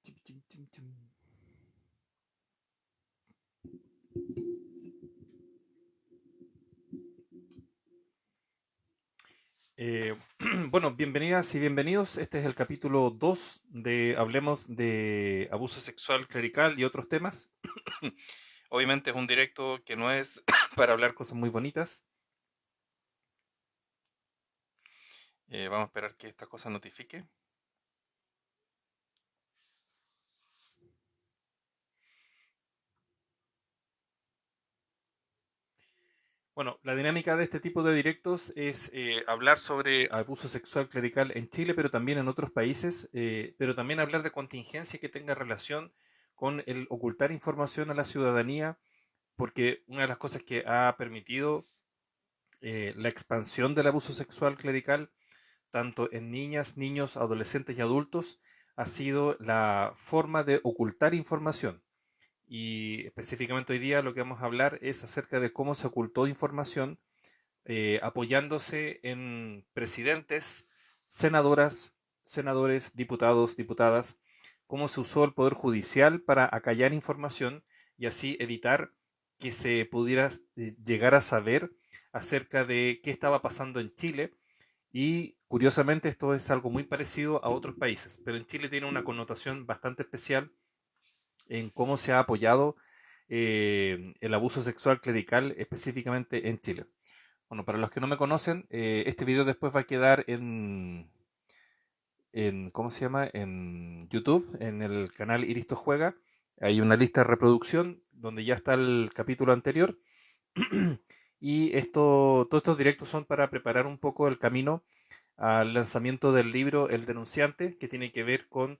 Chim, chim, chim, chim. Eh, bueno, bienvenidas y bienvenidos. Este es el capítulo 2 de Hablemos de abuso sexual clerical y otros temas. Obviamente es un directo que no es para hablar cosas muy bonitas. Vamos a esperar que esta cosa notifique. Bueno, la dinámica de este tipo de directos es hablar sobre abuso sexual clerical en Chile, pero también en otros países, pero también hablar de contingencia que tenga relación con el ocultar información a la ciudadanía, porque una de las cosas que ha permitido la expansión del abuso sexual clerical, tanto en niñas, niños, adolescentes y adultos, ha sido la forma de ocultar información. Y específicamente hoy día lo que vamos a hablar es acerca de cómo se ocultó información apoyándose en presidentes, senadoras, senadores, diputados, diputadas, cómo se usó el Poder Judicial para acallar información y así evitar que se pudiera llegar a saber acerca de qué estaba pasando en Chile. Y curiosamente esto es algo muy parecido a otros países, pero en Chile tiene una connotación bastante especial en cómo se ha apoyado el abuso sexual clerical específicamente en Chile. Bueno, para los que no me conocen, este video después va a quedar ¿cómo se llama? En YouTube, en el canal Iristo Juega. Hay una lista de reproducción donde ya está el capítulo anterior. Y todos estos directos son para preparar un poco el camino al lanzamiento del libro El Denunciante, que tiene que ver con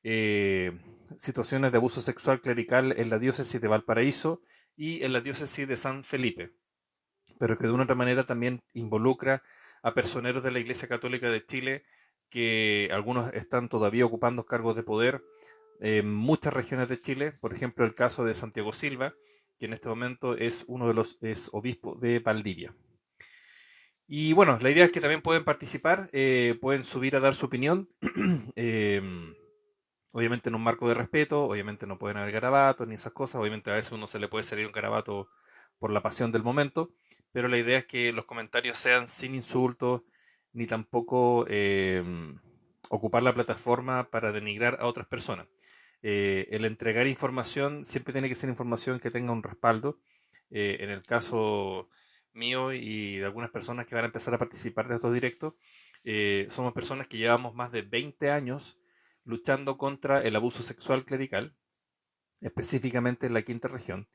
eh, situaciones de abuso sexual clerical en la diócesis de Valparaíso y en la diócesis de San Felipe, pero que de una otra manera también involucra a personeros de la Iglesia Católica de Chile, que algunos están todavía ocupando cargos de poder en muchas regiones de Chile, por ejemplo el caso de Santiago Silva, que en este momento es uno de los obispos de Valdivia. Y bueno, la idea es que también pueden participar, pueden subir a dar su opinión, eh, obviamente en un marco de respeto, obviamente no pueden haber garabatos ni esas cosas, obviamente a veces uno se le puede salir un garabato por la pasión del momento, pero la idea es que los comentarios sean sin insultos, ni tampoco ocupar la plataforma para denigrar a otras personas. El entregar información siempre tiene que ser información que tenga un respaldo. En el caso mío y de algunas personas que van a empezar a participar de estos directos, somos personas que llevamos más de 20 años luchando contra el abuso sexual clerical, específicamente en la quinta región.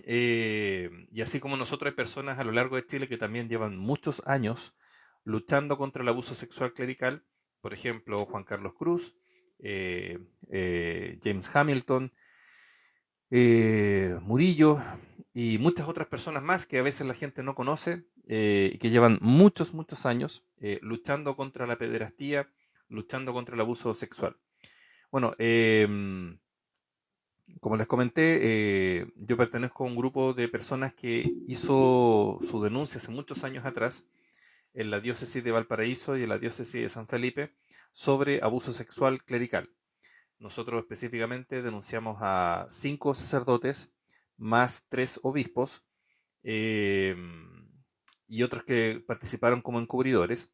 Y así como nosotros hay personas a lo largo de Chile que también llevan muchos años luchando contra el abuso sexual clerical, por ejemplo, Juan Carlos Cruz, eh, James Hamilton, Murillo y muchas otras personas más que a veces la gente no conoce y que llevan muchos, muchos años luchando contra la pederastía, luchando contra el abuso sexual. Bueno, como les comenté, yo pertenezco a un grupo de personas que hizo su denuncia hace muchos años atrás en la diócesis de Valparaíso y en la diócesis de San Felipe sobre abuso sexual clerical. Nosotros específicamente denunciamos a 5 sacerdotes más 3 obispos eh, y otros que participaron como encubridores.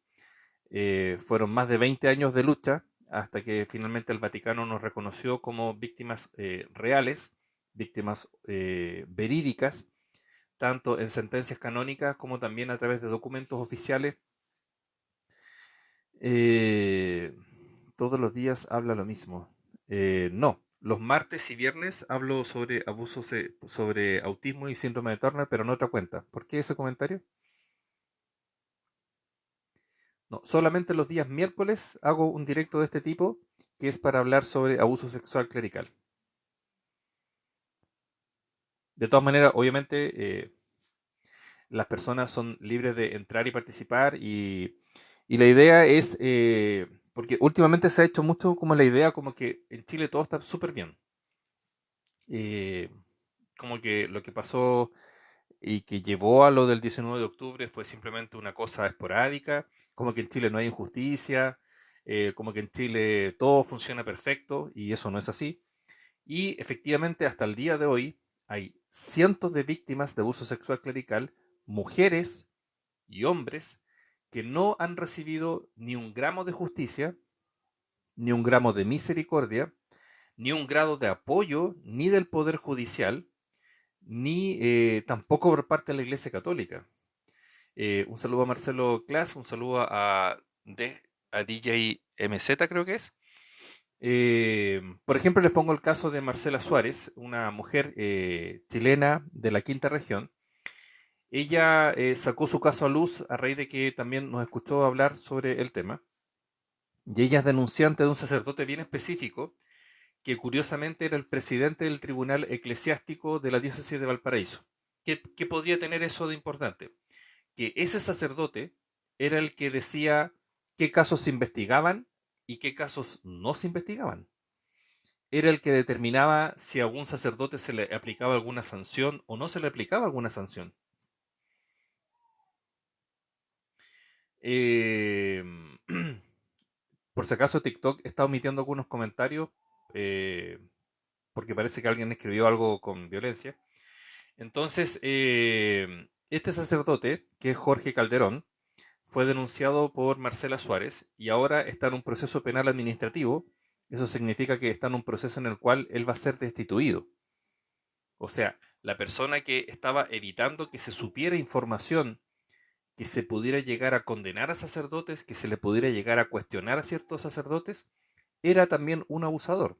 Fueron más de 20 años de lucha hasta que finalmente el Vaticano nos reconoció como víctimas reales, víctimas verídicas, tanto en sentencias canónicas como también a través de documentos oficiales. Eh, Todos los días habla lo mismo. No, los martes y viernes hablo sobre abusos, sobre autismo y síndrome de Turner, pero en otra cuenta. ¿Por qué ese comentario? No, solamente los días miércoles hago un directo de este tipo que es para hablar sobre abuso sexual clerical. De todas maneras, obviamente, las personas son libres de entrar y participar y la idea es, porque últimamente se ha hecho mucho como la idea como que en Chile todo está súper bien. Eh, Como que lo que pasó y que llevó a lo del 19 de octubre fue simplemente una cosa esporádica, como que en Chile no hay injusticia, como que en Chile todo funciona perfecto y eso no es así. Y efectivamente hasta el día de hoy hay cientos de víctimas de abuso sexual clerical, mujeres y hombres, que no han recibido ni un gramo de justicia, ni un gramo de misericordia, ni un grado de apoyo, ni del Poder Judicial, ni tampoco por parte de la Iglesia Católica. Un saludo a Marcelo Glass, un saludo a DJ MZ, creo que es. Por ejemplo, les pongo el caso de Marcela Suárez, una mujer chilena de la quinta región. Ella sacó su caso a luz a raíz de que también nos escuchó hablar sobre el tema. Y ella es denunciante de un sacerdote bien específico, que curiosamente era el presidente del Tribunal Eclesiástico de la Diócesis de Valparaíso. ¿Qué podría tener eso de importante? Que ese sacerdote era el que decía qué casos se investigaban y qué casos no se investigaban. Era el que determinaba si a algún sacerdote se le aplicaba alguna sanción o no se le aplicaba alguna sanción. Eh, por si acaso TikTok está omitiendo algunos comentarios eh, porque parece que alguien escribió algo con violencia. Entonces, este sacerdote, que es Jorge Calderón, fue denunciado por Marcela Suárez y ahora está en un proceso penal administrativo. Eso significa que está en un proceso en el cual él va a ser destituido. O sea, la persona que estaba evitando que se supiera información, que se pudiera llegar a condenar a sacerdotes, que se le pudiera llegar a cuestionar a ciertos sacerdotes, era también un abusador.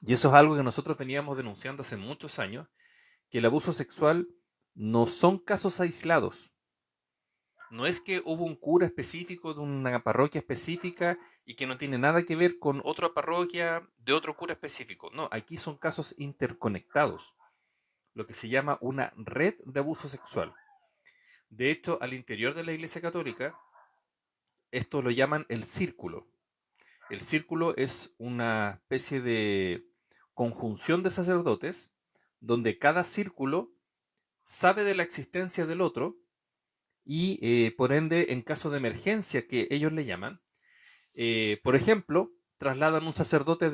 Y eso es algo que nosotros veníamos denunciando hace muchos años, que el abuso sexual no son casos aislados. No es que hubo un cura específico de una parroquia específica y que no tiene nada que ver con otra parroquia de otro cura específico. No, aquí son casos interconectados, lo que se llama una red de abuso sexual. De hecho, al interior de la Iglesia Católica, esto lo llaman el círculo. El círculo es una especie de conjunción de sacerdotes donde cada círculo sabe de la existencia del otro y por ende, en caso de emergencia que ellos le llaman, por ejemplo, trasladan un sacerdote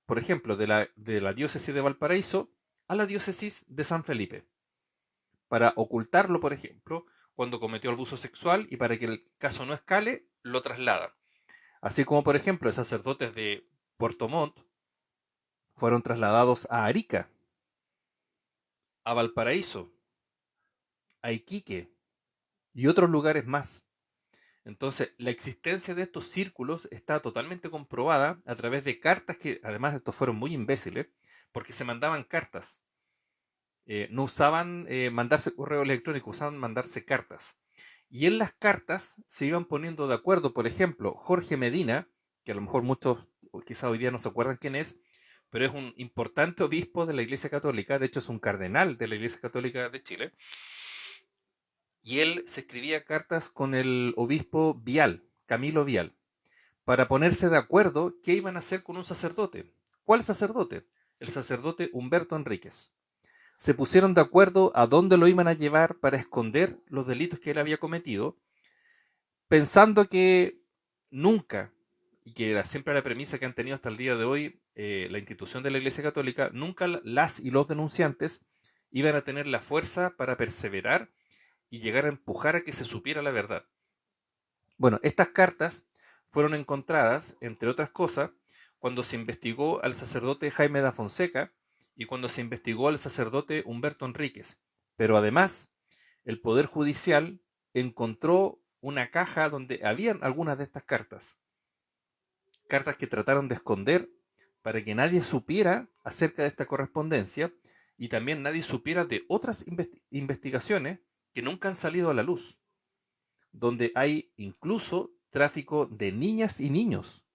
por ejemplo, de la diócesis de Valparaíso a la diócesis de San Felipe para ocultarlo, por ejemplo, cuando cometió abuso sexual y para que el caso no escale, lo trasladan. Así como, por ejemplo, sacerdotes de Puerto Montt fueron trasladados a Arica, a Valparaíso, a Iquique y otros lugares más. Entonces, la existencia de estos círculos está totalmente comprobada a través de cartas que, además, estos fueron muy imbéciles, porque se mandaban cartas. No usaban mandarse correo electrónico, usaban mandarse cartas. Y en las cartas se iban poniendo de acuerdo, por ejemplo, Jorge Medina, que a lo mejor muchos quizá hoy día no se acuerdan quién es, pero es un importante obispo de la Iglesia Católica, de hecho es un cardenal de la Iglesia Católica de Chile, y él se escribía cartas con el obispo Vial, Camilo Vial, para ponerse de acuerdo qué iban a hacer con un sacerdote. ¿Cuál sacerdote? El sacerdote Humberto Enríquez. Se pusieron de acuerdo a dónde lo iban a llevar para esconder los delitos que él había cometido, pensando que nunca, y que era siempre la premisa que han tenido hasta el día de hoy la institución de la Iglesia Católica, nunca las y los denunciantes iban a tener la fuerza para perseverar y llegar a empujar a que se supiera la verdad. Bueno, estas cartas fueron encontradas, entre otras cosas, cuando se investigó al sacerdote Jaime da Fonseca y cuando se investigó al sacerdote Humberto Enríquez. Pero además, el Poder Judicial encontró una caja donde habían algunas de estas cartas. Cartas que trataron de esconder para que nadie supiera acerca de esta correspondencia y también nadie supiera de otras investigaciones que nunca han salido a la luz, donde hay incluso tráfico de niñas y niños,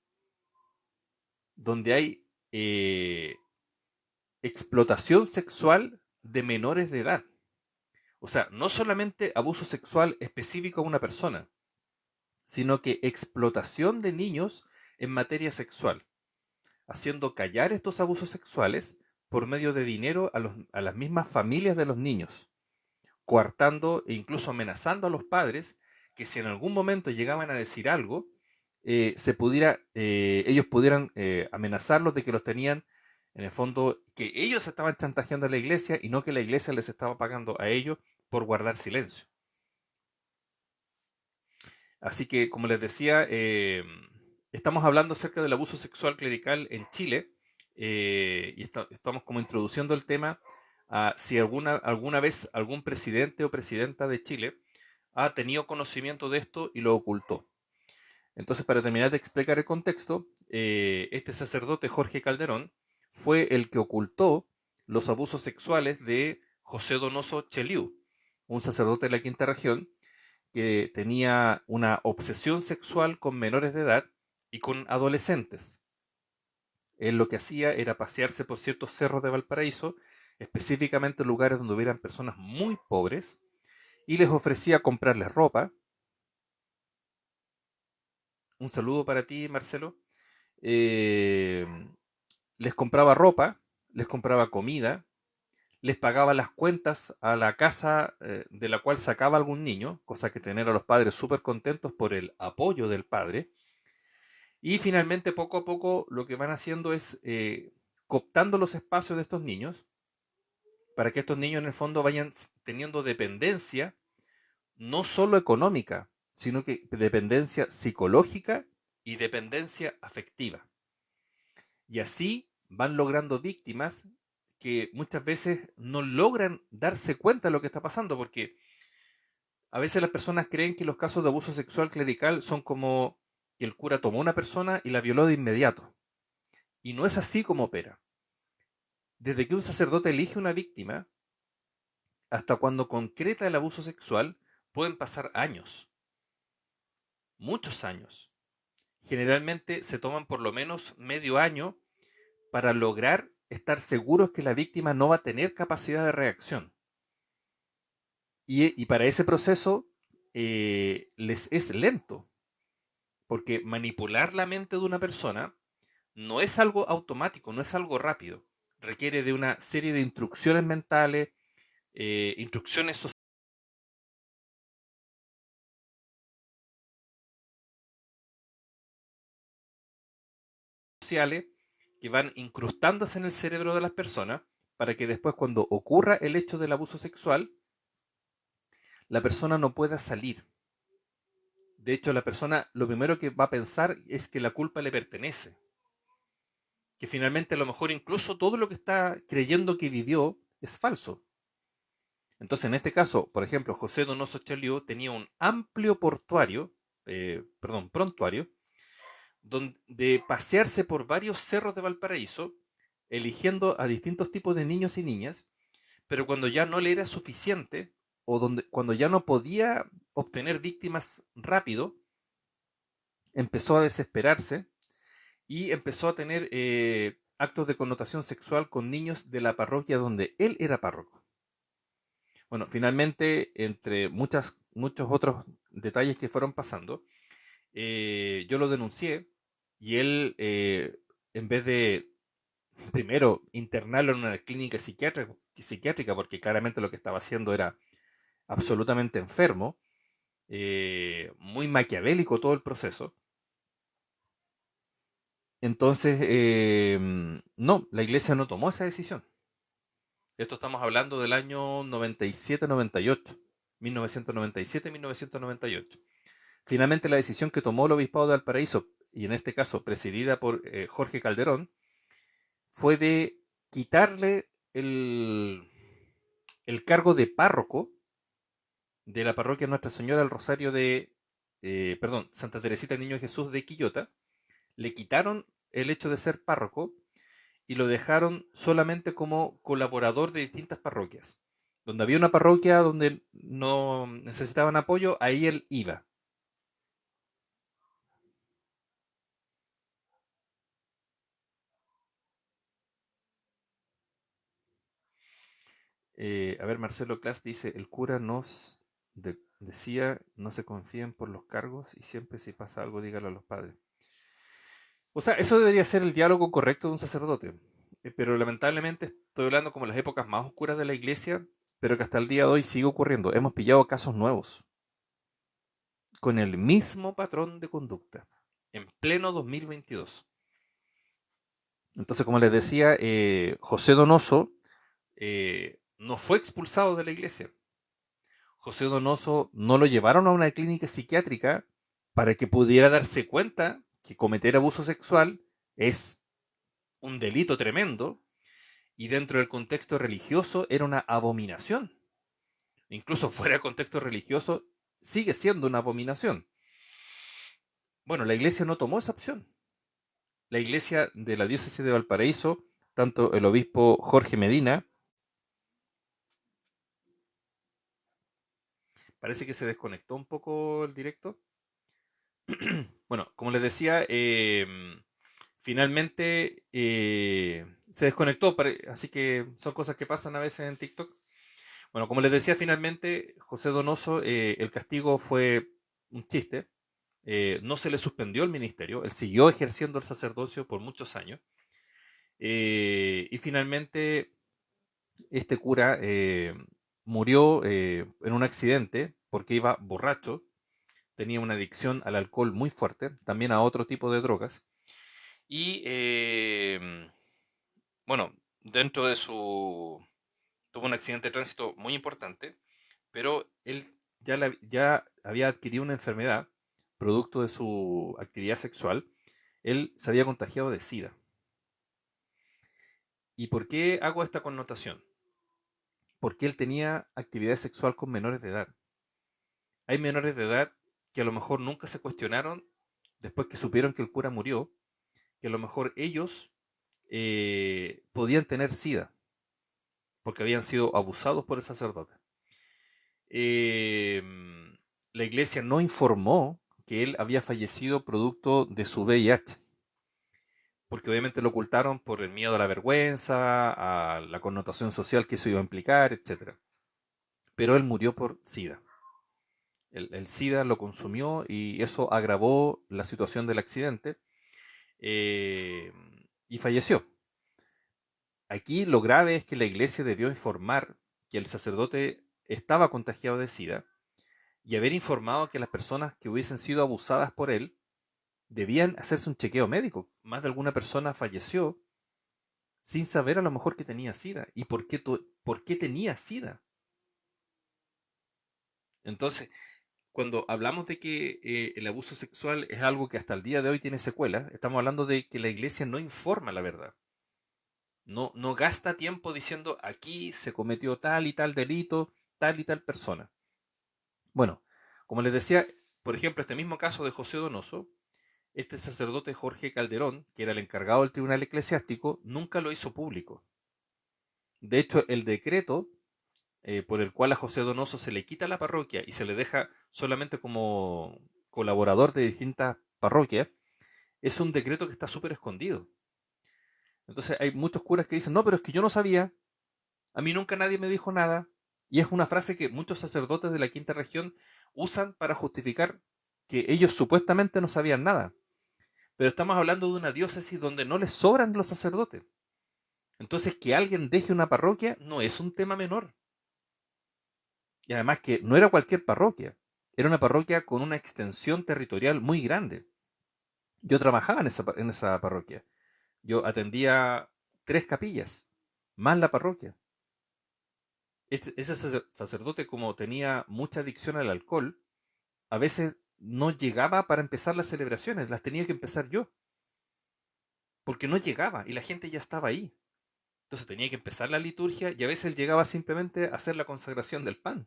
donde hay explotación sexual de menores de edad. O sea, no solamente abuso sexual específico a una persona, sino que explotación de niños en materia sexual, haciendo callar estos abusos sexuales por medio de dinero a las mismas familias de los niños, coartando e incluso amenazando a los padres que si en algún momento llegaban a decir algo, ellos pudieran amenazarlos de que los tenían, en el fondo, que ellos estaban chantajeando a la iglesia y no que la iglesia les estaba pagando a ellos por guardar silencio. Así que, como les decía, estamos hablando acerca del abuso sexual clerical en Chile y estamos como introduciendo el tema a si alguna vez algún presidente o presidenta de Chile ha tenido conocimiento de esto y lo ocultó. Entonces, para terminar de explicar el contexto, este sacerdote Jorge Calderón fue el que ocultó los abusos sexuales de José Donoso Cheliú, un sacerdote de la Quinta Región que tenía una obsesión sexual con menores de edad y con adolescentes. Él lo que hacía era pasearse por ciertos cerros de Valparaíso, específicamente en lugares donde hubieran personas muy pobres, y les ofrecía comprarles ropa. Un saludo para ti, Marcelo. Eh, Les compraba ropa, les compraba comida, les pagaba las cuentas a la casa de la cual sacaba algún niño, cosa que tener a los padres súper contentos por el apoyo del padre. Y finalmente, poco a poco, lo que van haciendo es cooptando los espacios de estos niños para que estos niños en el fondo vayan teniendo dependencia, no solo económica, sino que dependencia psicológica y dependencia afectiva. Y así van logrando víctimas que muchas veces no logran darse cuenta de lo que está pasando, porque a veces las personas creen que los casos de abuso sexual clerical son como que el cura tomó a una persona y la violó de inmediato. Y no es así como opera. Desde que un sacerdote elige una víctima hasta cuando concreta el abuso sexual, pueden pasar años, muchos años. Generalmente se toman por lo menos medio año para lograr estar seguros que la víctima no va a tener capacidad de reacción. Y para ese proceso les es lento, porque manipular la mente de una persona no es algo automático, no es algo rápido. Requiere de una serie de instrucciones mentales, instrucciones sociales que van incrustándose en el cerebro de las personas para que después cuando ocurra el hecho del abuso sexual, la persona no pueda salir. De hecho, la persona lo primero que va a pensar es que la culpa le pertenece. Que finalmente a lo mejor incluso todo lo que está creyendo que vivió es falso. Entonces, en este caso, por ejemplo, José Donoso Chaliú tenía un amplio prontuario, donde pasearse por varios cerros de Valparaíso, eligiendo a distintos tipos de niños y niñas, pero cuando ya no le era suficiente, cuando ya no podía obtener víctimas rápido, empezó a desesperarse y empezó a tener actos de connotación sexual con niños de la parroquia donde él era párroco. Bueno, finalmente, entre muchos otros detalles que fueron pasando, yo lo denuncié y él, en vez de primero internarlo en una clínica psiquiátrica, porque claramente lo que estaba haciendo era absolutamente enfermo, muy maquiavélico todo el proceso. Entonces, no, la iglesia no tomó esa decisión. Esto estamos hablando del año 97-98, 1997-1998. Finalmente, la decisión que tomó el Obispado de Valparaíso, y en este caso presidida por Jorge Calderón, fue de quitarle el cargo de párroco de la parroquia Nuestra Señora del Rosario Santa Teresita del Niño Jesús de Quillota. Le quitaron el hecho de ser párroco y lo dejaron solamente como colaborador de distintas parroquias. Donde había una parroquia donde no necesitaban apoyo, ahí él iba. A ver, Marcelo Clas dice, el cura decía, no se confíen por los cargos y siempre si pasa algo dígalo a los padres. O sea, eso debería ser el diálogo correcto de un sacerdote. Pero lamentablemente estoy hablando como las épocas más oscuras de la iglesia, pero que hasta el día de hoy sigue ocurriendo. Hemos pillado casos nuevos con el mismo patrón de conducta. en pleno 2022. Entonces, como les decía, José Donoso no fue expulsado de la iglesia. José Donoso no lo llevaron a una clínica psiquiátrica para que pudiera darse cuenta que cometer abuso sexual es un delito tremendo y dentro del contexto religioso era una abominación. Incluso fuera del contexto religioso sigue siendo una abominación. Bueno, la iglesia no tomó esa opción. La iglesia de la diócesis de Valparaíso, tanto el obispo Jorge Medina, parece que se desconectó un poco el directo. Bueno, como les decía, finalmente se desconectó, así que son cosas que pasan a veces en TikTok. Bueno, como les decía, finalmente José Donoso, el castigo fue un chiste. No se le suspendió el ministerio, él siguió ejerciendo el sacerdocio por muchos años. Y finalmente este cura murió en un accidente porque iba borracho, tenía una adicción al alcohol muy fuerte, también a otro tipo de drogas. Y bueno, dentro de su... tuvo un accidente de tránsito muy importante, pero él ya había adquirido una enfermedad producto de su actividad sexual. Él se había contagiado de SIDA. ¿Y por qué hago esta connotación? Porque él tenía actividad sexual con menores de edad. Hay menores de edad que a lo mejor nunca se cuestionaron después que supieron que el cura murió, que a lo mejor ellos podían tener SIDA porque habían sido abusados por el sacerdote. Eh, la iglesia no informó que él había fallecido producto de su VIH, porque obviamente lo ocultaron por el miedo a la vergüenza, a la connotación social que eso iba a implicar, etc. Pero él murió por SIDA. El SIDA lo consumió y eso agravó la situación del accidente eh, y falleció. Aquí lo grave es que la iglesia debió informar que el sacerdote estaba contagiado de SIDA y haber informado que las personas que hubiesen sido abusadas por él debían hacerse un chequeo médico. Más de alguna persona falleció sin saber a lo mejor que tenía SIDA. ¿Y por qué tenía SIDA? Entonces, cuando hablamos de que el abuso sexual es algo que hasta el día de hoy tiene secuelas, estamos hablando de que la iglesia no informa la verdad. No gasta tiempo diciendo aquí se cometió tal y tal delito, tal y tal persona. Bueno, como les decía, por ejemplo, este mismo caso de José Donoso, este sacerdote Jorge Calderón, que era el encargado del tribunal eclesiástico, nunca lo hizo público. De hecho, el decreto por el cual a José Donoso se le quita la parroquia y se le deja solamente como colaborador de distintas parroquias, es un decreto que está súper escondido. Entonces hay muchos curas que dicen, no, pero es que yo no sabía, a mí nunca nadie me dijo nada, y es una frase que muchos sacerdotes de la quinta región usan para justificar que ellos supuestamente no sabían nada. Pero estamos hablando de una diócesis donde no les sobran los sacerdotes. Entonces, que alguien deje una parroquia no es un tema menor. Y además que no era cualquier parroquia, era una parroquia con una extensión territorial muy grande. Yo trabajaba en esa parroquia. Yo atendía 3 capillas, más la parroquia. Ese sacerdote, como tenía mucha adicción al alcohol, a veces no llegaba para empezar las celebraciones, las tenía que empezar yo, porque no llegaba y la gente ya estaba ahí. Entonces tenía que empezar la liturgia y a veces él llegaba simplemente a hacer la consagración del pan.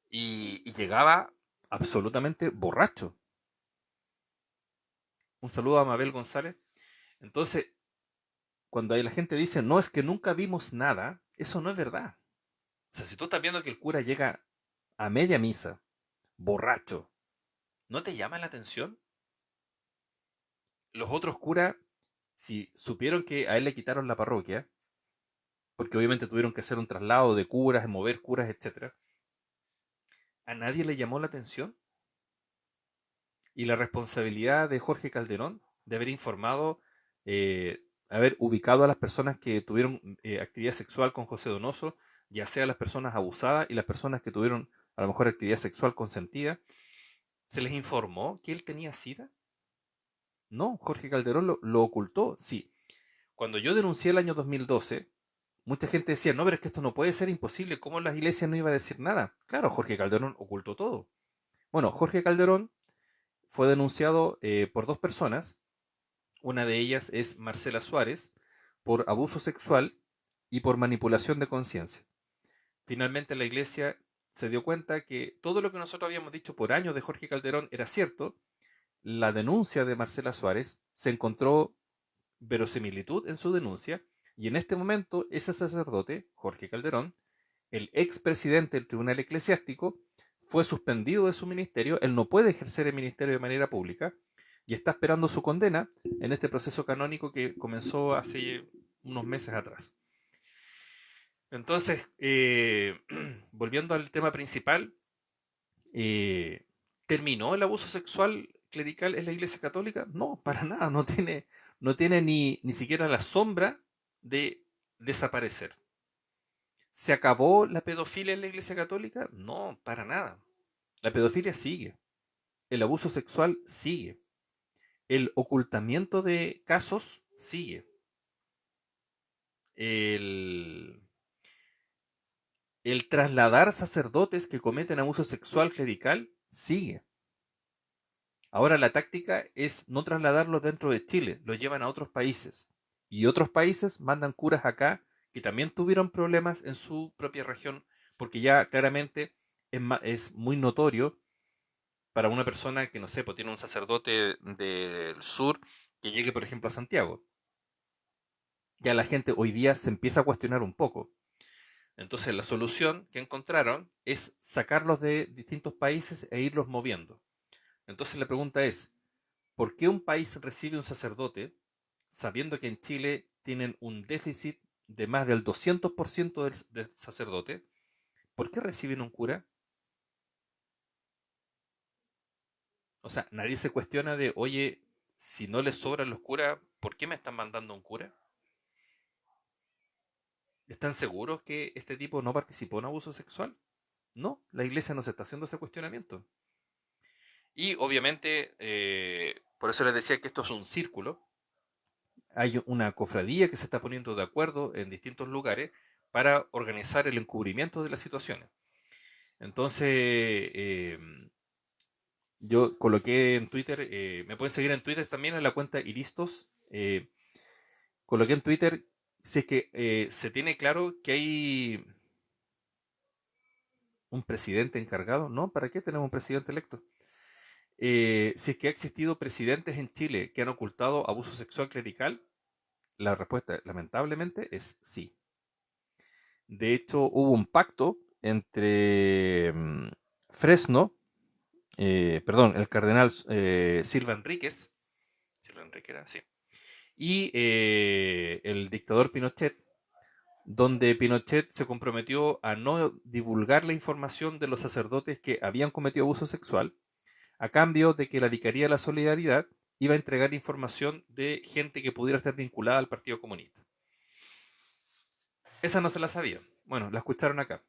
Y llegaba absolutamente borracho. Un saludo a Mabel González. Entonces, cuando la gente dice, no, es que nunca vimos nada, eso no es verdad. O sea, si tú estás viendo que el cura llega a media misa, borracho, ¿no te llama la atención? Los otros curas, si supieron que a él le quitaron la parroquia, porque obviamente tuvieron que hacer un traslado de curas, mover curas, etc., ¿a nadie le llamó la atención? Y la responsabilidad de Jorge Calderón de haber informado, haber ubicado a las personas que tuvieron actividad sexual con José Donoso, ya sea las personas abusadas y las personas que tuvieron a lo mejor actividad sexual consentida, ¿se les informó que él tenía SIDA? No, Jorge Calderón lo ocultó, sí. Cuando yo denuncié el año 2012, mucha gente decía, no, pero es que esto no puede ser imposible, ¿cómo las iglesias no iba a decir nada? Claro, Jorge Calderón ocultó todo. Bueno, Jorge Calderón fue denunciado por dos personas. Una de ellas es Marcela Suárez, por abuso sexual y por manipulación de conciencia. Finalmente la iglesia se dio cuenta que todo lo que nosotros habíamos dicho por años de Jorge Calderón era cierto. La denuncia de Marcela Suárez se encontró verosimilitud en su denuncia y en este momento ese sacerdote, Jorge Calderón, el expresidente del Tribunal Eclesiástico, fue suspendido de su ministerio, él no puede ejercer el ministerio de manera pública y está esperando su condena en este proceso canónico que comenzó hace unos meses atrás. Entonces, volviendo al tema principal, eh, ¿terminó el abuso sexual clerical en la Iglesia Católica? No, para nada, no tiene ni siquiera la sombra de desaparecer. ¿Se acabó la pedofilia en la Iglesia Católica? No, para nada. La pedofilia sigue, el abuso sexual sigue, el ocultamiento de casos sigue, el, el trasladar sacerdotes que cometen abuso sexual clerical sigue. Ahora la táctica es no trasladarlos dentro de Chile, los llevan a otros países. Y otros países mandan curas acá que también tuvieron problemas en su propia región, porque ya claramente es muy notorio para una persona que, no sé, pues tiene un sacerdote del sur que llegue, por ejemplo, a Santiago. Ya la gente hoy día se empieza a cuestionar un poco. Entonces la solución que encontraron es sacarlos de distintos países e irlos moviendo. Entonces la pregunta es, ¿por qué un país recibe un sacerdote sabiendo que en Chile tienen un déficit de más del 200% del sacerdote? ¿Por qué reciben un cura? O sea, nadie se cuestiona de, oye, si no les sobran los curas, ¿por qué me están mandando un cura? ¿Están seguros que este tipo no participó en abuso sexual? No, la iglesia no se está haciendo ese cuestionamiento. Y obviamente, por eso les decía que esto es un círculo. Hay una cofradía que se está poniendo de acuerdo en distintos lugares para organizar el encubrimiento de las situaciones. Entonces, yo coloqué en Twitter, me pueden seguir en Twitter también en la cuenta Iristos. Coloqué en Twitter si es que se tiene claro que hay un presidente encargado. No, ¿para qué tenemos un presidente electo? Si es que ha existido presidentes en Chile que han ocultado abuso sexual clerical, la respuesta lamentablemente es sí. De hecho, hubo un pacto entre Fresno, perdón, el cardenal Silva Enríquez, Silva Enrique era, sí, y el dictador Pinochet, donde Pinochet se comprometió a no divulgar la información de los sacerdotes que habían cometido abuso sexual, a cambio de que la Vicaría de la Solidaridad iba a entregar información de gente que pudiera estar vinculada al Partido Comunista. Esa no se la sabía. Bueno, la escucharon acá.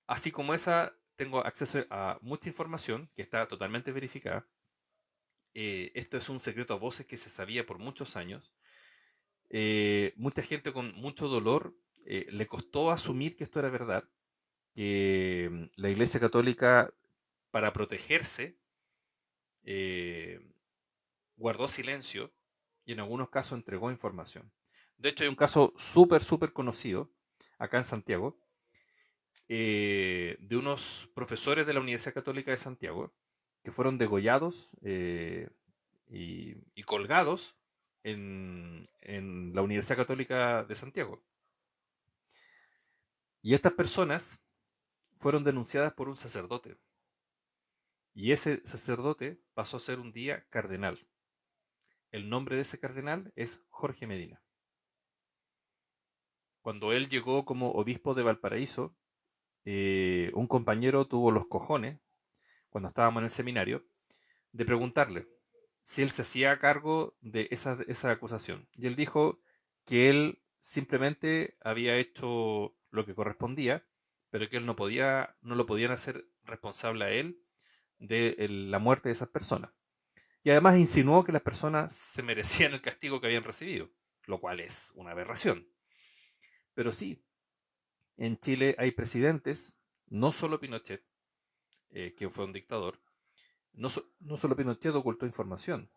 Así como esa, tengo acceso a mucha información que está totalmente verificada. Esto es un secreto a voces que se sabía por muchos años. Mucha gente con mucho dolor le costó asumir que esto era verdad, que la Iglesia Católica, para protegerse, eh, guardó silencio y en algunos casos entregó información. De hecho, hay un caso súper, súper conocido acá en Santiago, de unos profesores de la Universidad Católica de Santiago que fueron degollados y colgados en la Universidad Católica de Santiago. Y estas personas fueron denunciadas por un sacerdote. Y ese sacerdote pasó a ser un día cardenal. El nombre de ese cardenal es Jorge Medina. Cuando él llegó como obispo de Valparaíso, un compañero tuvo los cojones, cuando estábamos en el seminario, de preguntarle si él se hacía cargo de esa acusación. Y él dijo que él simplemente había hecho lo que correspondía, pero que él no lo podían hacer responsable a él de la muerte de esas personas. Y además insinuó que las personas se merecían el castigo que habían recibido, lo cual es una aberración. Pero sí, en Chile hay presidentes, no solo Pinochet, que fue un dictador, no solo Pinochet ocultó información,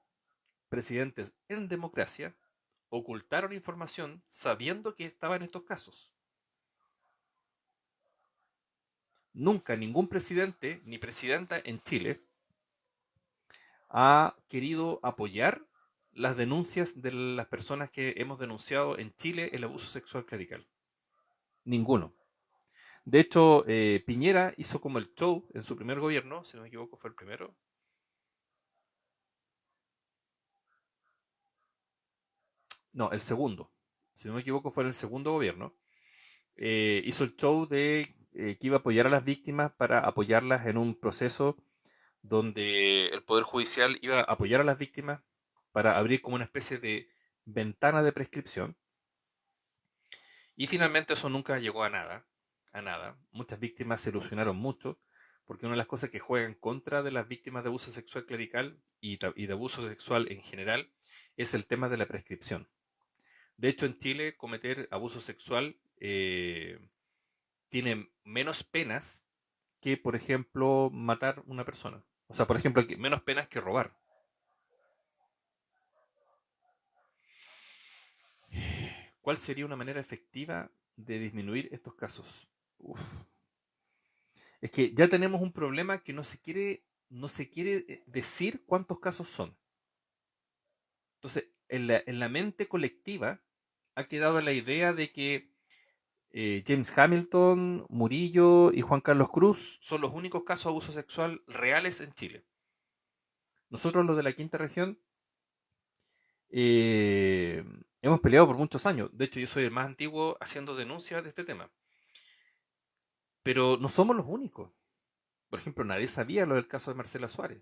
presidentes en democracia ocultaron información sabiendo que estaban estos casos. Nunca ningún presidente ni presidenta en Chile ha querido apoyar las denuncias de las personas que hemos denunciado en Chile el abuso sexual clerical. Ninguno. De hecho, Piñera hizo como el show en su primer gobierno, si no me equivoco fue el primero. No, el segundo. Si no me equivoco fue en el segundo gobierno. Hizo el show de que iba a apoyar a las víctimas para apoyarlas en un proceso donde el Poder Judicial iba a apoyar a las víctimas para abrir como una especie de ventana de prescripción. Y finalmente eso nunca llegó a nada, a nada. Muchas víctimas se ilusionaron mucho, porque una de las cosas que juega en contra de las víctimas de abuso sexual clerical y de abuso sexual en general es el tema de la prescripción. De hecho, en Chile cometer abuso sexual tiene menos penas que, por ejemplo, matar una persona. O sea, por ejemplo, menos penas que robar. ¿Cuál sería una manera efectiva de disminuir estos casos? Uf. Es que ya tenemos un problema que no se quiere decir cuántos casos son. Entonces, en la mente colectiva ha quedado la idea de que James Hamilton, Murillo y Juan Carlos Cruz son los únicos casos de abuso sexual reales en Chile. Nosotros, los de la quinta región, eh, hemos peleado por muchos años. De hecho, yo soy el más antiguo haciendo denuncias de este tema. Pero no somos los únicos. Por ejemplo, nadie sabía lo del caso de Marcela Suárez.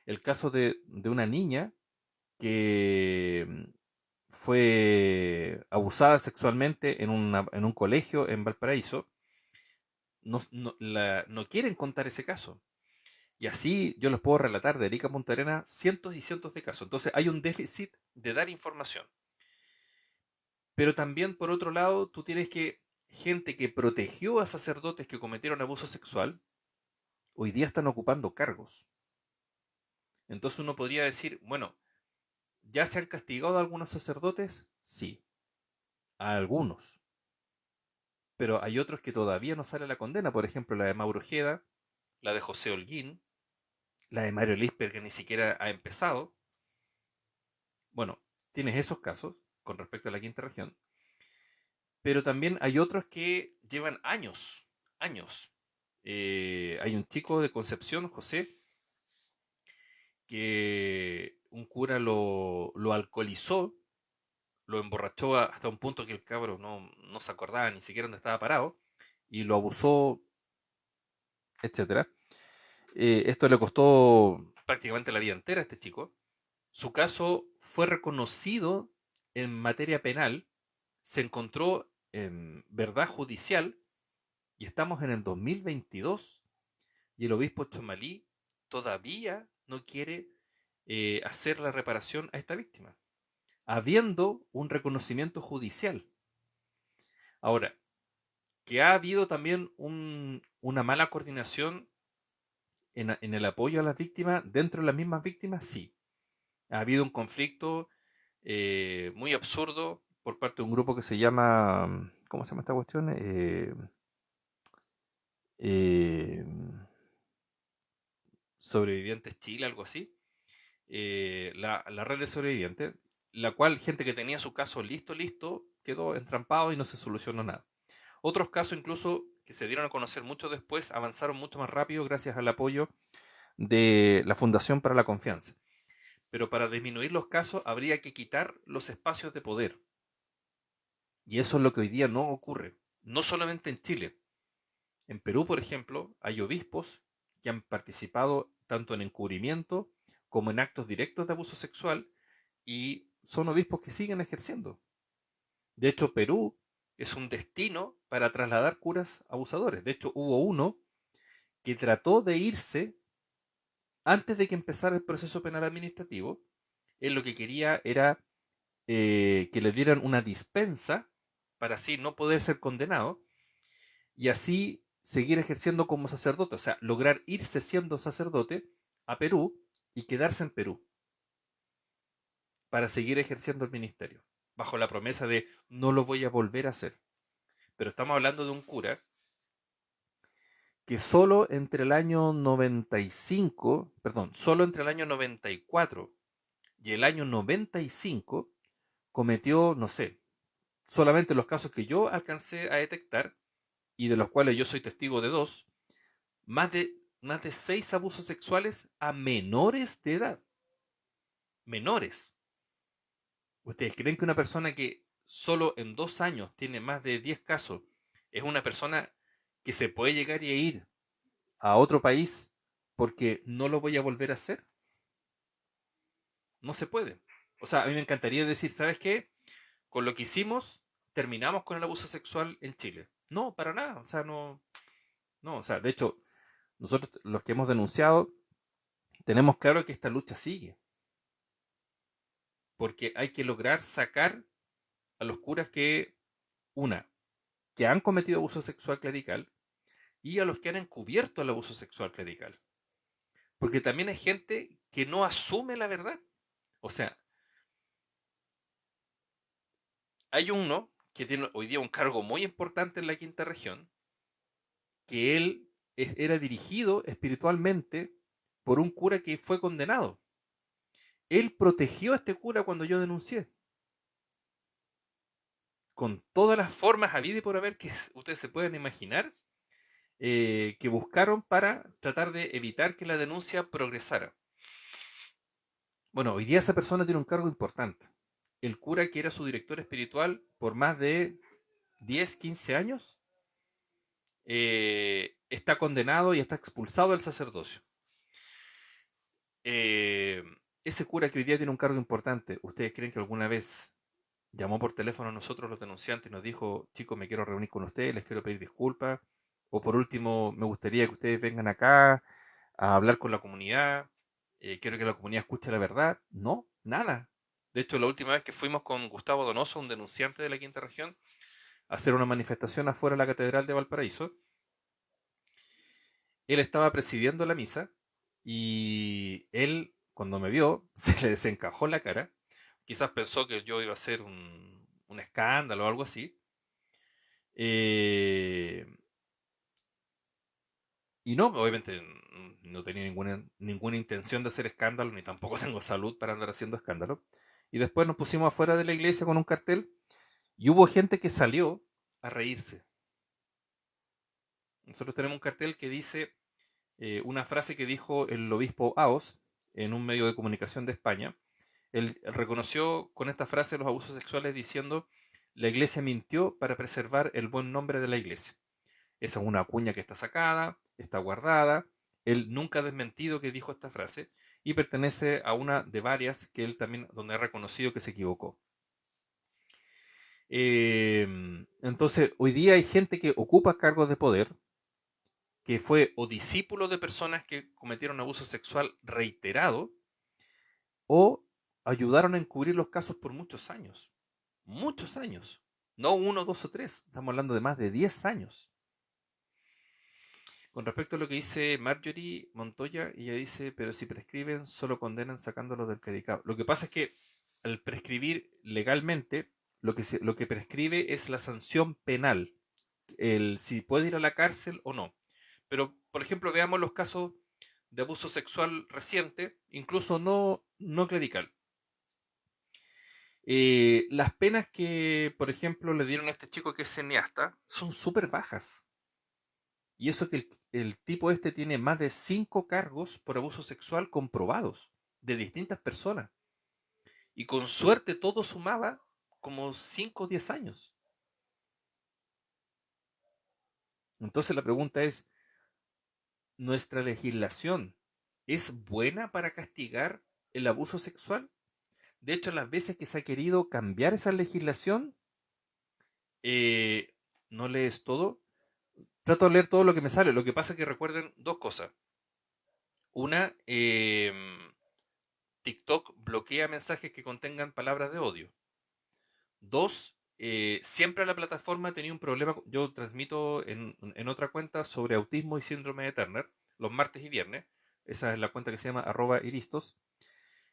El caso de una niña que fue abusada sexualmente en un colegio en Valparaíso. No quieren contar ese caso. Y así yo les puedo relatar de Erika Punta Arenas cientos y cientos de casos. Entonces hay un déficit de dar información. Pero también, por otro lado, tú tienes que gente que protegió a sacerdotes que cometieron abuso sexual, hoy día están ocupando cargos. Entonces uno podría decir, bueno, ¿ya se han castigado a algunos sacerdotes? Sí, a algunos. Pero hay otros que todavía no sale la condena. Por ejemplo, la de Mauro Ojeda, la de José Holguín, la de Mario Lisper, que ni siquiera ha empezado. Bueno, tienes esos casos con respecto a la quinta región. Pero también hay otros que llevan años, años. Hay un chico de Concepción, José, que un cura lo alcoholizó, lo emborrachó hasta un punto que el cabro no se acordaba ni siquiera dónde estaba parado, y lo abusó, etcétera. Esto le costó prácticamente la vida entera a este chico. Su caso fue reconocido en materia penal, se encontró en verdad judicial y estamos en el 2022 y el obispo Chomalí todavía no quiere hacer la reparación a esta víctima, habiendo un reconocimiento judicial. Ahora, que ha habido también una mala coordinación en el apoyo a las víctimas dentro de las mismas víctimas, sí. Ha habido un conflicto muy absurdo por parte de un grupo que se llama, ¿cómo se llama esta cuestión? Eh, Sobrevivientes Chile, algo así. La red de sobrevivientes, la cual gente que tenía su caso listo, quedó entrampado y no se solucionó nada. Otros casos incluso que se dieron a conocer mucho después avanzaron mucho más rápido gracias al apoyo de la Fundación para la Confianza. Pero para disminuir los casos habría que quitar los espacios de poder. Y eso es lo que hoy día no ocurre. No solamente en Chile. En Perú, por ejemplo, hay obispos que han participado tanto en encubrimiento como en actos directos de abuso sexual y son obispos que siguen ejerciendo. De hecho, Perú es un destino para trasladar curas abusadores. De hecho, hubo uno que trató de irse antes de que empezara el proceso penal administrativo, él lo que quería era que le dieran una dispensa para así no poder ser condenado y así seguir ejerciendo como sacerdote, o sea, lograr irse siendo sacerdote a Perú y quedarse en Perú para seguir ejerciendo el ministerio, bajo la promesa de no lo voy a volver a hacer. Pero estamos hablando de un cura que solo entre el año 95, perdón, solo entre el año 94 y el año 95 cometió, no sé, solamente los casos que yo alcancé a detectar y de los cuales yo soy testigo de dos, más de 6 abusos sexuales a menores de edad. Menores. ¿Ustedes creen que una persona que solo en 2 años tiene más de 10 casos es una persona que se puede llegar y ir a otro país porque no lo voy a volver a hacer? No se puede. O sea, a mí me encantaría decir, ¿sabes qué? Con lo que hicimos, terminamos con el abuso sexual en Chile. No, para nada. O sea, no, no. O sea, de hecho, nosotros los que hemos denunciado, tenemos claro que esta lucha sigue. Porque hay que lograr sacar a los curas una, que han cometido abuso sexual clerical y a los que han encubierto el abuso sexual clerical. Porque también hay gente que no asume la verdad. O sea, hay uno que tiene hoy día un cargo muy importante en la quinta región, que él era dirigido espiritualmente por un cura que fue condenado. Él protegió a este cura cuando yo denuncié, con todas las formas habidas y por haber que ustedes se pueden imaginar, que buscaron para tratar de evitar que la denuncia progresara. Bueno, hoy día esa persona tiene un cargo importante. El cura que era su director espiritual por más de 10, 15 años, está condenado y está expulsado del sacerdocio. Eh, Ese cura que hoy día tiene un cargo importante, ¿ustedes creen que alguna vez llamó por teléfono a nosotros los denunciantes y nos dijo, chicos, me quiero reunir con ustedes, les quiero pedir disculpas? O por último, me gustaría que ustedes vengan acá a hablar con la comunidad, quiero que la comunidad escuche la verdad. No, nada. De hecho, la última vez que fuimos con Gustavo Donoso, un denunciante de la quinta región, a hacer una manifestación afuera de la Catedral de Valparaíso, él estaba presidiendo la misa y él, cuando me vio, se le desencajó la cara. Quizás pensó que yo iba a hacer un escándalo o algo así. Eh, y no, obviamente no tenía ninguna intención de hacer escándalo, ni tampoco tengo salud para andar haciendo escándalo. Y después nos pusimos afuera de la iglesia con un cartel y hubo gente que salió a reírse. Nosotros tenemos un cartel que dice una frase que dijo el obispo Aos en un medio de comunicación de España. Él reconoció con esta frase los abusos sexuales diciendo, la iglesia mintió para preservar el buen nombre de la iglesia. Esa es una cuña que está sacada, está guardada. Él nunca ha desmentido que dijo esta frase y pertenece a una de varias que él también, donde ha reconocido que se equivocó. Entonces, hoy día hay gente que ocupa cargos de poder, que fue o discípulo de personas que cometieron abuso sexual reiterado o ayudaron a encubrir los casos por muchos años. Muchos años. No uno, dos o tres. Estamos hablando de más de 10 años. Con respecto a lo que dice Marjorie Montoya, ella dice, pero si prescriben, solo condenan sacándolos del predicado. Lo que pasa es que al prescribir legalmente, lo que prescribe es la sanción penal, el si puede ir a la cárcel o no. Pero, por ejemplo, veamos los casos de abuso sexual reciente, incluso no clerical. Las penas que, por ejemplo, le dieron a este chico que es cineasta son súper bajas. Y eso que el tipo este tiene más de 5 cargos por abuso sexual comprobados de distintas personas. Y con suerte todo sumaba como 5 o 10 años. Entonces la pregunta es, ¿nuestra legislación es buena para castigar el abuso sexual? De hecho, las veces que se ha querido cambiar esa legislación, eh, no lees todo. Trato de leer todo lo que me sale. Lo que pasa es que recuerden dos cosas. Una, TikTok bloquea mensajes que contengan palabras de odio. Dos, siempre la plataforma tenía un problema. Yo transmito en otra cuenta sobre autismo y síndrome de Turner los martes y viernes. Esa es la cuenta que se llama @iristos.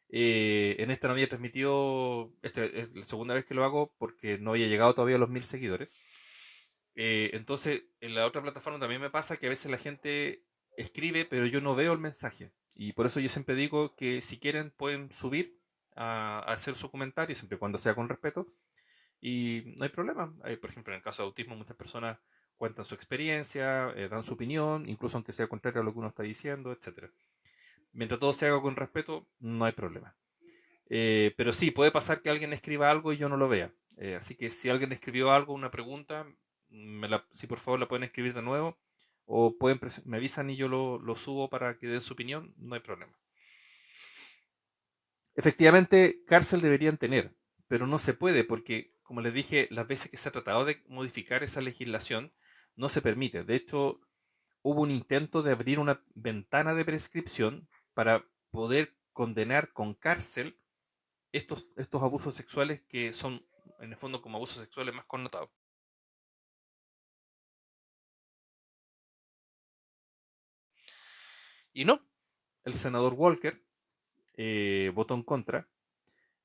En esta no había transmitido, esta es la segunda vez que lo hago porque no había llegado todavía a los 1000 seguidores. Entonces, en la otra plataforma también me pasa que a veces la gente escribe, pero yo no veo el mensaje. Y por eso yo siempre digo que si quieren pueden subir a hacer su comentario, siempre y cuando sea con respeto. Y no hay problema. Por ejemplo, en el caso de autismo, muchas personas cuentan su experiencia, dan su opinión, incluso aunque sea contrario a lo que uno está diciendo, etcétera. Mientras todo se haga con respeto, no hay problema. Pero sí, puede pasar que alguien escriba algo y yo no lo vea. Así que si alguien escribió algo, una pregunta, si por favor la pueden escribir de nuevo o me avisan y yo lo subo para que den su opinión, no hay problema. Efectivamente, cárcel deberían tener, pero no se puede porque, como les dije, las veces que se ha tratado de modificar esa legislación, no se permite. De hecho, hubo un intento de abrir una ventana de prescripción para poder condenar con cárcel estos abusos sexuales que son, en el fondo, como abusos sexuales más connotados. Y no, el senador Walker votó en contra,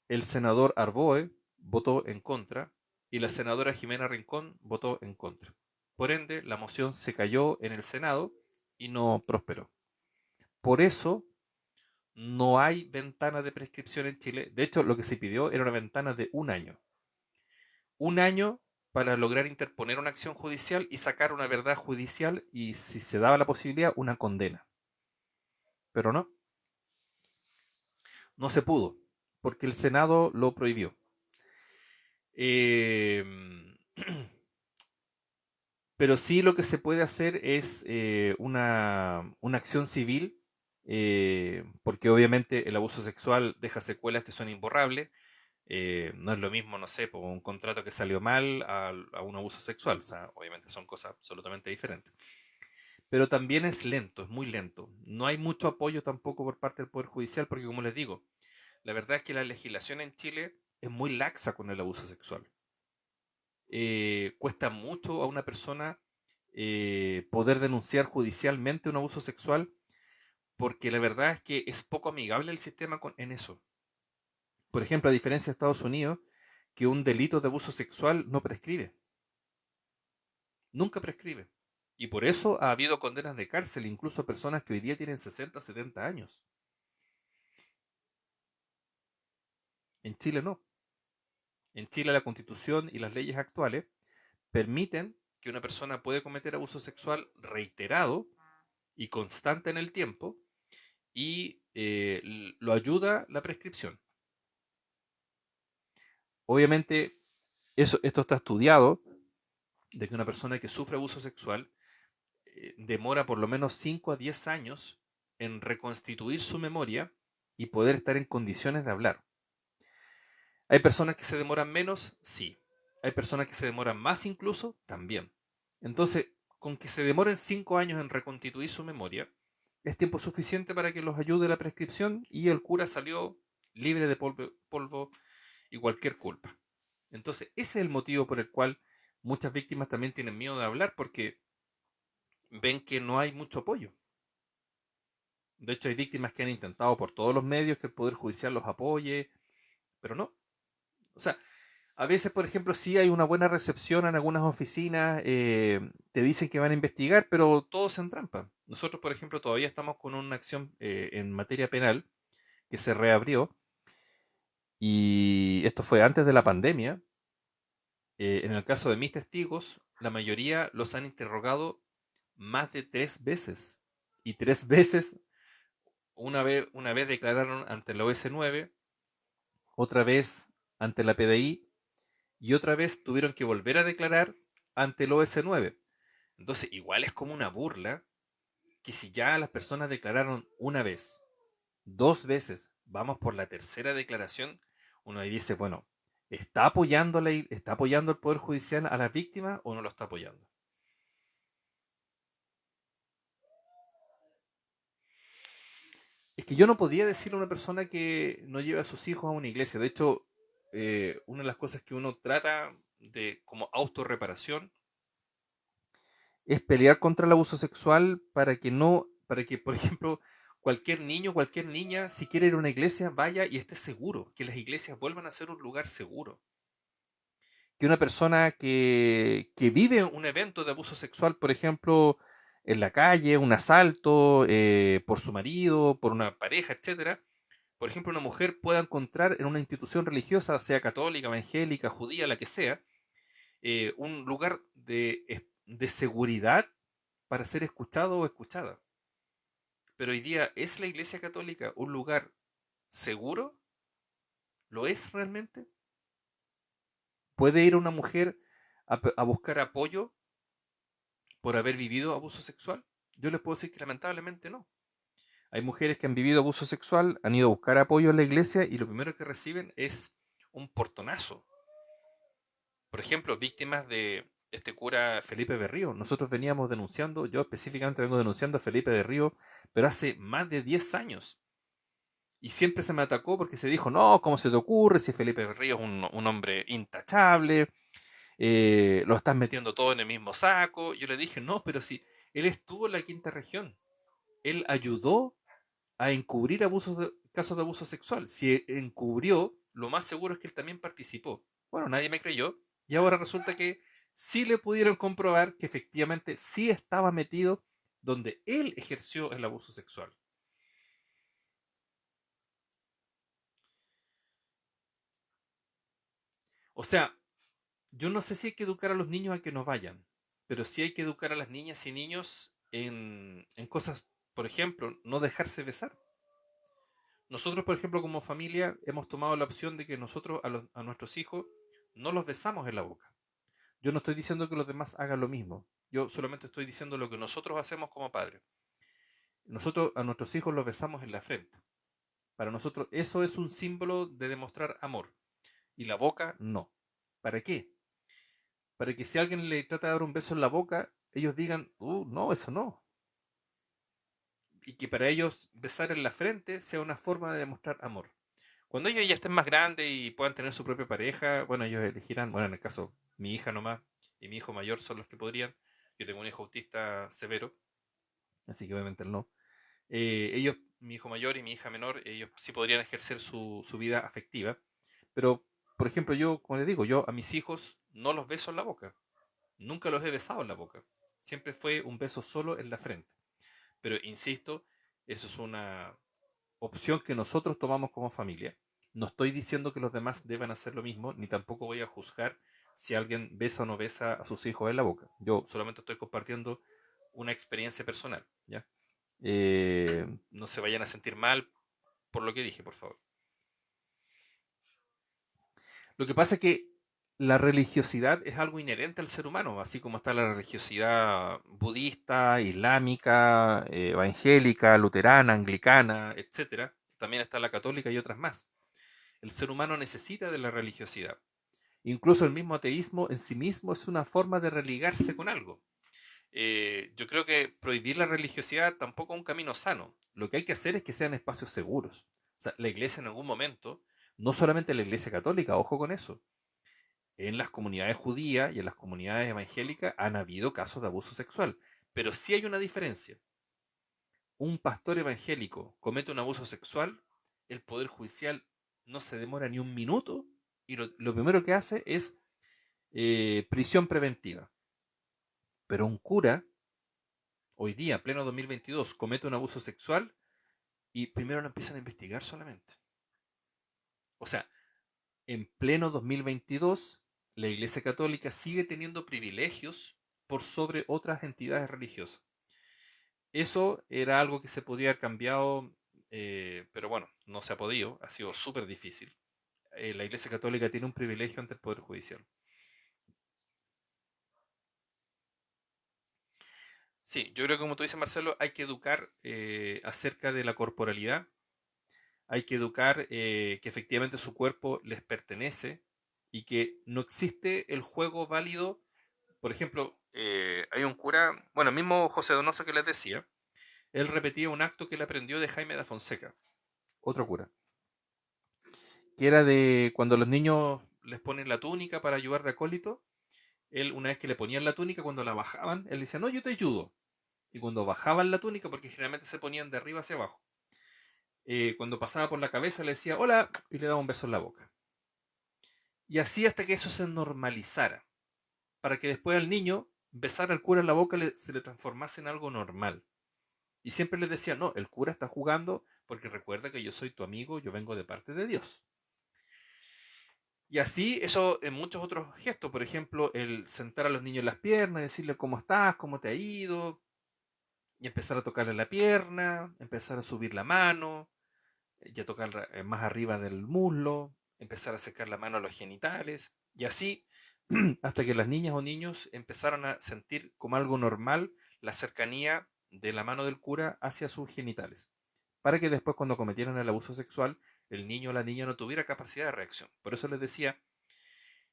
el senador Arboe votó en contra y la senadora Jimena Rincón votó en contra. Por ende, la moción se cayó en el Senado y no prosperó. Por eso no hay ventana de prescripción en Chile. De hecho, lo que se pidió era una ventana de un año. Un año para lograr interponer una acción judicial y sacar una verdad judicial y, si se daba la posibilidad, una condena. Pero no, no se pudo, porque el Senado lo prohibió. Eh, pero sí lo que se puede hacer es una acción civil, porque obviamente el abuso sexual deja secuelas que son imborrables. No es lo mismo, no sé, por un contrato que salió mal a un abuso sexual. O sea, obviamente son cosas absolutamente diferentes. Pero también es lento, es muy lento. No hay mucho apoyo tampoco por parte del Poder Judicial, porque como les digo, la verdad es que la legislación en Chile es muy laxa con el abuso sexual. Cuesta mucho a una persona poder denunciar judicialmente un abuso sexual, porque la verdad es que es poco amigable el sistema en eso. Por ejemplo, a diferencia de Estados Unidos, que un delito de abuso sexual no prescribe. Nunca prescribe. Y por eso ha habido condenas de cárcel, incluso a personas que hoy día tienen 60, 70 años. En Chile no. En Chile la Constitución y las leyes actuales permiten que una persona puede cometer abuso sexual reiterado y constante en el tiempo y lo ayuda la prescripción. Obviamente, esto está estudiado, de que una persona que sufre abuso sexual demora por lo menos 5 a 10 años en reconstituir su memoria y poder estar en condiciones de hablar. ¿Hay personas que se demoran menos? Sí. ¿Hay personas que se demoran más incluso? También. Entonces, con que se demoren 5 años en reconstituir su memoria, es tiempo suficiente para que los ayude la prescripción y el cura salió libre de polvo y cualquier culpa. Entonces, ese es el motivo por el cual muchas víctimas también tienen miedo de hablar, porque ven que no hay mucho apoyo. De hecho, hay víctimas que han intentado por todos los medios que el Poder Judicial los apoye, pero no. O sea, a veces, por ejemplo, sí hay una buena recepción en algunas oficinas, te dicen que van a investigar, pero todo se entrampa. Nosotros, por ejemplo, todavía estamos con una acción en materia penal que se reabrió, y esto fue antes de la pandemia. En el caso de mis testigos, la mayoría los han interrogado más de 3 veces. Y 3 veces, una vez declararon ante la OS9, otra vez ante la PDI y otra vez tuvieron que volver a declarar ante el OS9. Entonces, igual es como una burla que si ya las personas declararon una vez, 2 veces, vamos por la tercera declaración, uno ahí dice, bueno, ¿está apoyando el Poder Judicial a las víctimas o no lo está apoyando? Es que yo no podría decirle a una persona que no lleve a sus hijos a una iglesia. De hecho, una de las cosas que uno trata de como autorreparación es pelear contra el abuso sexual para que no, para que, por ejemplo, cualquier niño, cualquier niña, si quiere ir a una iglesia, vaya y esté seguro, que las iglesias vuelvan a ser un lugar seguro. Que una persona que vive un evento de abuso sexual, por ejemplo, en la calle, un asalto por su marido, por una pareja, etcétera, por ejemplo, una mujer pueda encontrar en una institución religiosa, sea católica, evangélica, judía, la que sea, un lugar de seguridad para ser escuchado o escuchada. Pero hoy día, ¿es la Iglesia Católica un lugar seguro? ¿Lo es realmente? ¿Puede ir una mujer a buscar apoyo por haber vivido abuso sexual? Yo les puedo decir que lamentablemente no. Hay mujeres que han vivido abuso sexual, han ido a buscar apoyo en la iglesia y lo primero que reciben es un portonazo. Por ejemplo, víctimas de este cura Felipe Berrío. Nosotros veníamos denunciando, yo específicamente vengo denunciando a Felipe Berrío, pero hace más de 10 años. Y siempre se me atacó porque se dijo, no, ¿cómo se te ocurre si Felipe Berrío es un hombre intachable? Lo estás metiendo todo en el mismo saco. Yo le dije, no, pero si él estuvo en la quinta región, él ayudó a encubrir casos de abuso sexual. Si encubrió, lo más seguro es que él también participó. Bueno, nadie me creyó y ahora resulta que sí le pudieron comprobar que efectivamente sí estaba metido donde él ejerció el abuso sexual. O sea, yo no sé si hay que educar a los niños a que no vayan, pero sí hay que educar a las niñas y niños en cosas, por ejemplo, no dejarse besar. Nosotros, por ejemplo, como familia, hemos tomado la opción de que nosotros a nuestros hijos no los besamos en la boca. Yo no estoy diciendo que los demás hagan lo mismo. Yo solamente estoy diciendo lo que nosotros hacemos como padres. Nosotros a nuestros hijos los besamos en la frente. Para nosotros eso es un símbolo de demostrar amor. Y la boca no. ¿Para qué? Para que si alguien le trata de dar un beso en la boca, ellos digan, no, eso no. Y que para ellos besar en la frente sea una forma de demostrar amor. Cuando ellos ya estén más grandes y puedan tener su propia pareja, bueno, ellos elegirán, bueno, en el caso, mi hija nomás y mi hijo mayor son los que podrían. Yo tengo un hijo autista severo, así que obviamente él no. Ellos, mi hijo mayor y mi hija menor, ellos sí podrían ejercer su vida afectiva. Pero, por ejemplo, yo, como les digo, yo a mis hijos no los beso en la boca. Nunca los he besado en la boca. Siempre fue un beso solo en la frente. Pero, insisto, eso es una opción que nosotros tomamos como familia. No estoy diciendo que los demás deban hacer lo mismo, ni tampoco voy a juzgar si alguien besa o no besa a sus hijos en la boca. Yo solamente estoy compartiendo una experiencia personal, ¿ya? No se vayan a sentir mal por lo que dije, por favor. Lo que pasa es que la religiosidad es algo inherente al ser humano, así como está la religiosidad budista, islámica, evangélica, luterana, anglicana, etcétera. También está la católica y otras más. El ser humano necesita de la religiosidad. Incluso el mismo ateísmo en sí mismo es una forma de religarse con algo. Yo creo que prohibir la religiosidad tampoco es un camino sano. Lo que hay que hacer es que sean espacios seguros. O sea, la iglesia en algún momento, no solamente la iglesia católica, ojo con eso, en las comunidades judías y en las comunidades evangélicas han habido casos de abuso sexual. Pero sí hay una diferencia. Un pastor evangélico comete un abuso sexual, el Poder Judicial no se demora ni un minuto y lo primero que hace es prisión preventiva. Pero un cura, hoy día, pleno 2022, comete un abuso sexual y primero lo empiezan a investigar solamente. O sea, en pleno 2022, la Iglesia Católica sigue teniendo privilegios por sobre otras entidades religiosas. Eso era algo que se podía haber cambiado, pero bueno, no se ha podido, ha sido súper difícil. La Iglesia Católica tiene un privilegio ante el Poder Judicial. Sí, yo creo que como tú dices, Marcelo, hay que educar acerca de la corporalidad, hay que educar que efectivamente su cuerpo les pertenece y que no existe el juego válido. Por ejemplo, hay un cura, bueno, el mismo José Donoso que les decía, él repetía un acto que él aprendió de Jaime da Fonseca, otro cura, que era de cuando los niños les ponen la túnica para ayudar de acólito, él una vez que le ponían la túnica, cuando la bajaban, él decía, no, yo te ayudo. Y cuando bajaban la túnica, porque generalmente se ponían de arriba hacia abajo, cuando pasaba por la cabeza le decía, hola, y le daba un beso en la boca. Y así hasta que eso se normalizara, para que después al niño besar al cura en la boca se le transformase en algo normal. Y siempre les decía, no, el cura está jugando porque recuerda que yo soy tu amigo, yo vengo de parte de Dios. Y así eso en muchos otros gestos, por ejemplo, el sentar a los niños en las piernas, decirle cómo estás, cómo te ha ido, y empezar a tocarle la pierna, empezar a subir la mano, ya tocar más arriba del muslo, empezar a acercar la mano a los genitales, y así hasta que las niñas o niños empezaron a sentir como algo normal la cercanía de la mano del cura hacia sus genitales, para que después cuando cometieran el abuso sexual, el niño o la niña no tuviera capacidad de reacción. Por eso les decía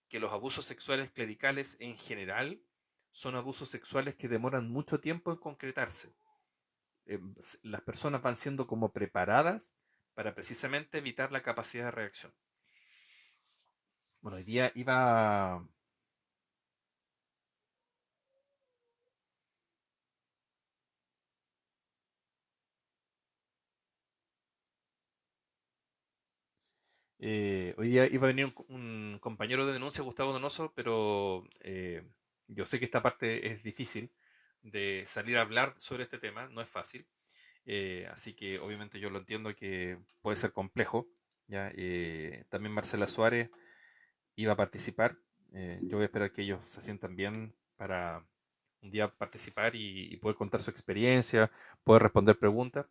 que los abusos sexuales clericales en general son abusos sexuales que demoran mucho tiempo en concretarse. Las personas van siendo como preparadas para precisamente evitar la capacidad de reacción. Bueno, hoy día iba... hoy día iba a venir un compañero de denuncia, Gustavo Donoso, pero yo sé que esta parte es difícil de salir a hablar sobre este tema, no es fácil. Así que obviamente yo lo entiendo que puede ser complejo. ¿Ya? También Marcela Suárez iba a participar. Yo voy a esperar que ellos se sientan bien para un día participar y poder contar su experiencia, poder responder preguntas.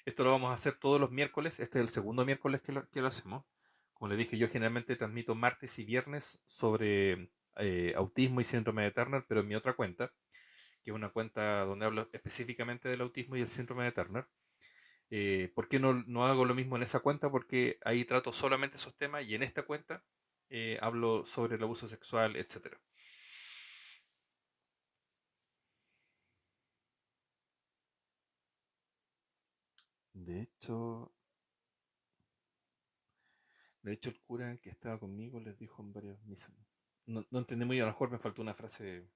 Esto lo vamos a hacer todos los miércoles. Este es el segundo miércoles que lo hacemos. Como les dije, yo generalmente transmito martes y viernes sobre autismo y síndrome de Turner, pero en mi otra cuenta, que es una cuenta donde hablo específicamente del autismo y el síndrome de Turner. ¿Por qué no hago lo mismo en esa cuenta? Porque ahí trato solamente esos temas y en esta cuenta hablo sobre el abuso sexual, etcétera. De hecho, de hecho el cura que estaba conmigo les dijo en varias misas. No entendí muy bien, a lo mejor me faltó una frase.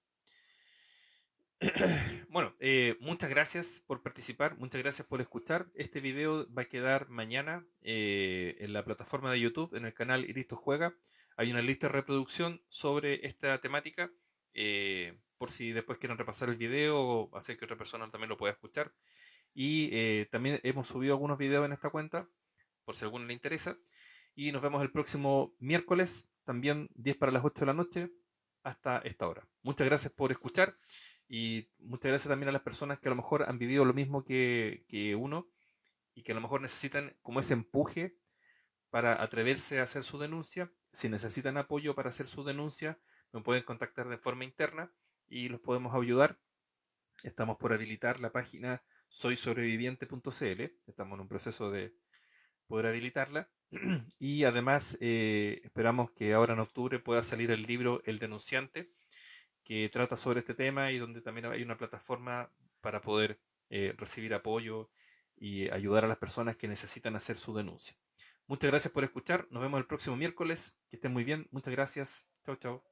Bueno, muchas gracias por participar, muchas gracias por escuchar. Este video va a quedar mañana en la plataforma de YouTube, en el canal Iristo Juega. Hay una lista de reproducción sobre esta temática, por si después quieren repasar el video o hacer que otra persona también lo pueda escuchar. Y también hemos subido algunos videos en esta cuenta, por si a alguno le interesa. Y nos vemos el próximo miércoles, también 10 para las 8 de la noche, hasta esta hora. Muchas gracias por escuchar y muchas gracias también a las personas que a lo mejor han vivido lo mismo que uno y que a lo mejor necesitan como ese empuje para atreverse a hacer su denuncia. Si necesitan apoyo para hacer su denuncia, me pueden contactar de forma interna y los podemos ayudar. Estamos por habilitar la página soysobreviviente.cl. Estamos en un proceso de poder habilitarla. Y además esperamos que ahora en octubre pueda salir el libro El Denunciante, que trata sobre este tema y donde también hay una plataforma para poder recibir apoyo y ayudar a las personas que necesitan hacer su denuncia. Muchas gracias por escuchar. Nos vemos el próximo miércoles. Que estén muy bien. Muchas gracias. Chao, chao.